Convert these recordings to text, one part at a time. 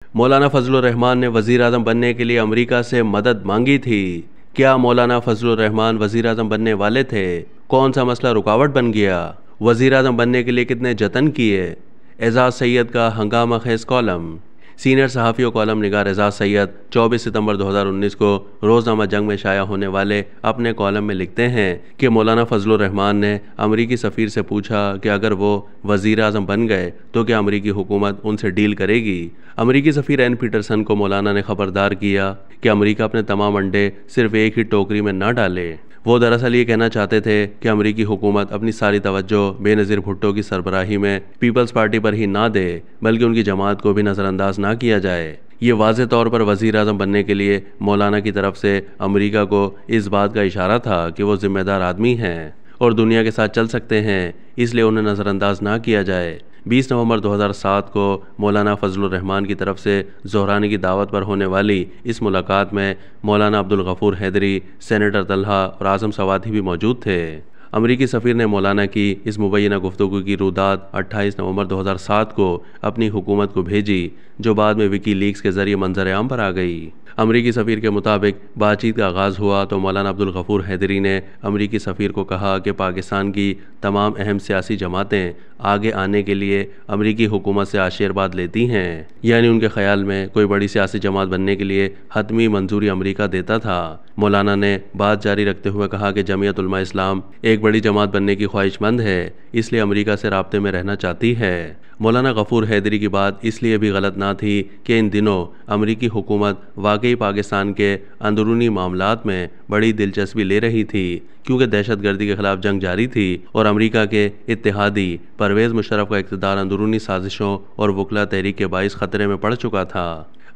मौलाना फजलुर रहमान ने वज़ीर आज़म बनने के लिए अमेरिका से मदद मांगी थी। क्या मौलाना फजलुर रहमान वज़ीर आज़म बनने वाले थे? कौन सा मसला रुकावट बन गया? वज़ीर आज़म बनने के लिए कितने जतन किए? एजाज सैयद का हंगामा खेज कॉलम। सीनियर सहाफ़ी और कॉलम निगार एजाज सैयद 24 सितंबर 2019 को रोज़नामा जंग में शाया होने वाले अपने कॉलम में लिखते हैं कि मौलाना फजलुर रहमान ने अमरीकी सफ़ीर से पूछा कि अगर वो वज़ीर आज़म बन गए तो क्या अमरीकी हुकूमत उनसे डील करेगी। अमरीकी सफ़ीर एन पीटरसन को मौलाना ने खबरदार किया कि अमरीका अपने तमाम अंडे सिर्फ एक ही टोकरी में न डाले। वो दरअसल ये कहना चाहते थे कि अमरीकी हुकूमत अपनी सारी तवज्जो बेनज़ीर भुट्टो की सरबराही में पीपल्स पार्टी पर ही ना दे, बल्कि उनकी जमात को भी नज़रअंदाज ना किया जाए। ये वाज़े तौर पर वज़ीर आज़म बनने के लिए मौलाना की तरफ से अमरीका को इस बात का इशारा था कि वो ज़िम्मेदार आदमी हैं और दुनिया के साथ चल सकते हैं, इसलिए उन्हें नज़रअंदाज ना किया जाए। 20 नवंबर 2007 को मौलाना फजलुर रहमान की तरफ से ज़ोहरानी की दावत पर होने वाली इस मुलाकात में मौलाना अब्दुल गफूर हैदरी, सेनेटर तलहा और आज़म सवादी भी मौजूद थे। अमरीकी सफ़ीर ने मौलाना की इस मुबैना गुफ्तगू की रुदात 28 नवंबर 2007 को अपनी हुकूमत को भेजी, जो बाद में विकी लीक्स के ज़रिए मंजर आम पर आ गई। अमरीकी सफ़ीर के मुताबिक बातचीत का आगाज़ हुआ तो मौलाना अब्दुल गफूर हैदरी ने अमरीकी सफ़ीर को कहा कि पाकिस्तान की तमाम अहम सियासी जमातें आगे आने के लिए अमरीकी हुकूमत से आशीर्वाद लेती हैं, यानी उनके ख्याल में कोई बड़ी सियासी जमात बनने के लिए हतमी मंजूरी अमरीका देता था। मौलाना ने बात जारी रखते हुए कहा कि जमीयत उलमा इस्लाम एक बड़ी जमात बनने की ख्वाहिशमंद है, इसलिए अमरीका से राब्ते में रहना चाहती है। मौलाना गफूर हैदरी की बात इसलिए भी गलत ना थी कि इन दिनों अमरीकी हुकूमत वाकई पाकिस्तान के अंदरूनी मामलात में बड़ी दिलचस्पी ले रही थी, क्योंकि दहशतगर्दी के खिलाफ जंग जारी थी और अमरीका के इत्तेहादी परवेज़ मुशर्रफ का इक़्तिदार अंदरूनी साजिशों और वकला तहरीक के बाइस ख़तरे में पड़ चुका था।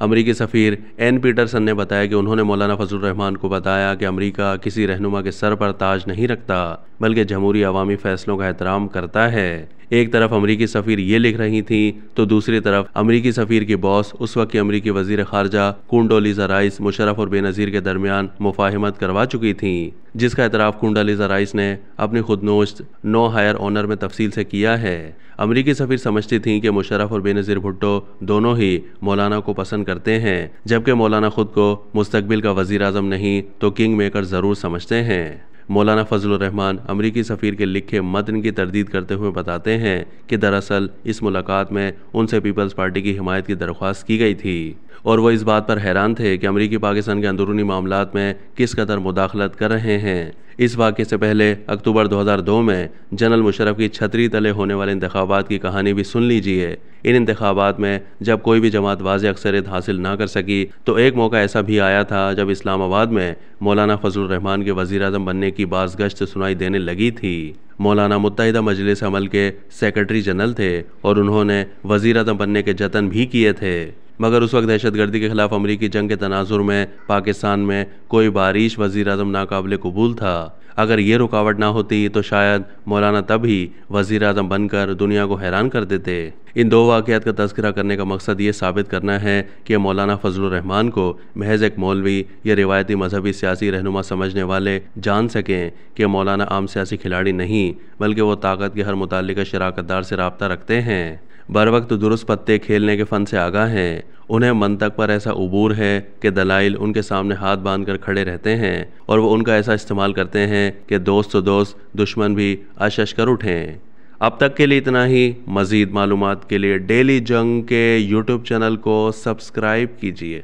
अमरीकी सफ़ीर एन पीटरसन ने बताया कि उन्होंने मौलाना फजलुर रहमान को बताया कि अमरीका किसी रहनुमा के सर पर ताज नहीं रखता, बल्कि जमहूरी अवामी फ़ैसलों का एहतराम करता है। एक तरफ अमरीकी सफ़ीर ये लिख रही थी तो दूसरी तरफ अमरीकी सफ़ीर की बॉस उस वक्त की अमरीकी वज़ीर ख़ारजा कुंडोलीज़ा राइस मुशर्रफ और बेनज़ीर के दरमियान मुफाहिमत करवा चुकी थी, जिसका एतराफ़ कुंडोलीज़ा राइस ने अपनी खुदनोश्त नो हायर ऑनर में तफसील से किया है। अमरीकी सफ़ीर समझती थी कि मुशर्रफ और बेनज़ीर भुट्टो दोनों ही मौलाना को पसंद करते हैं, जबकि मौलाना ख़ुद को मुस्तकबिल का वज़ीर आज़म नहीं तो किंग मेकर ज़रूर समझते हैं। मौलाना फजलुर रहमान अमरीकी सफ़ीर के लिखे मतन की तरदीद करते हुए बताते हैं कि दरअसल इस मुलाकात में उनसे पीपल्स पार्टी की हिमायत की दरख्वास्त की गई थी और वो इस बात पर हैरान थे कि अमरीकी पाकिस्तान के अंदरूनी मामलात में किस कदर मुदाखलत कर रहे हैं। इस वाक़े से पहले अक्टूबर 2002 में जनरल मुशर्रफ की छतरी तले होने वाले इंतखाबात की कहानी भी सुन लीजिए। इन इंतखाबात में जब कोई भी जमात वाज़ेह अक्सरियत हासिल ना कर सकी तो एक मौका ऐसा भी आया था जब इस्लामाबाद में मौलाना फजलुर रहमान के वज़ीर आज़म बनने की बाज़गश्त सुनाई देने लगी थी। मौलाना मुत्तहिदा मजलिस अमल के सेक्रेटरी जनरल थे और उन्होंने वज़ीर आज़म बनने के जतन भी किए थे, मगर उस वक्त दहशतगर्दी के खिलाफ अमरीकी जंग के तनाजुर में पाकिस्तान में कोई बारिश वज़ीर आज़म नाकाबिल कबूल था। अगर ये रुकावट ना होती तो शायद मौलाना तब ही वज़ीर आज़म बनकर दुनिया को हैरान कर देते। इन दो वाक़यात का तज़किरा करने का मकसद ये साबित करना है कि मौलाना फजलुर रहमान को महज एक मौलवी या रिवायती मजहबी सियासी रहनुमा समझने वाले जान सकें कि मौलाना आम सियासी खिलाड़ी नहीं, बल्कि वो ताकत के हर मुताल्लिक़ शराकतदार से रब्ता रखते हैं, बर वक्त दुरुस्त पत्ते खेलने के फ़न से आगाह हैं। उन्हें मंतक पर ऐसा उबूर है कि दलाइल उनके सामने हाथ बांध कर खड़े रहते हैं और वो उनका ऐसा इस्तेमाल करते हैं कि दोस्त तो दोस्त दुश्मन भी अशश कर उठें। अब तक के लिए इतना ही। मज़ीद मालूमात के लिए डेली जंग के यूट्यूब चैनल को सब्सक्राइब कीजिए।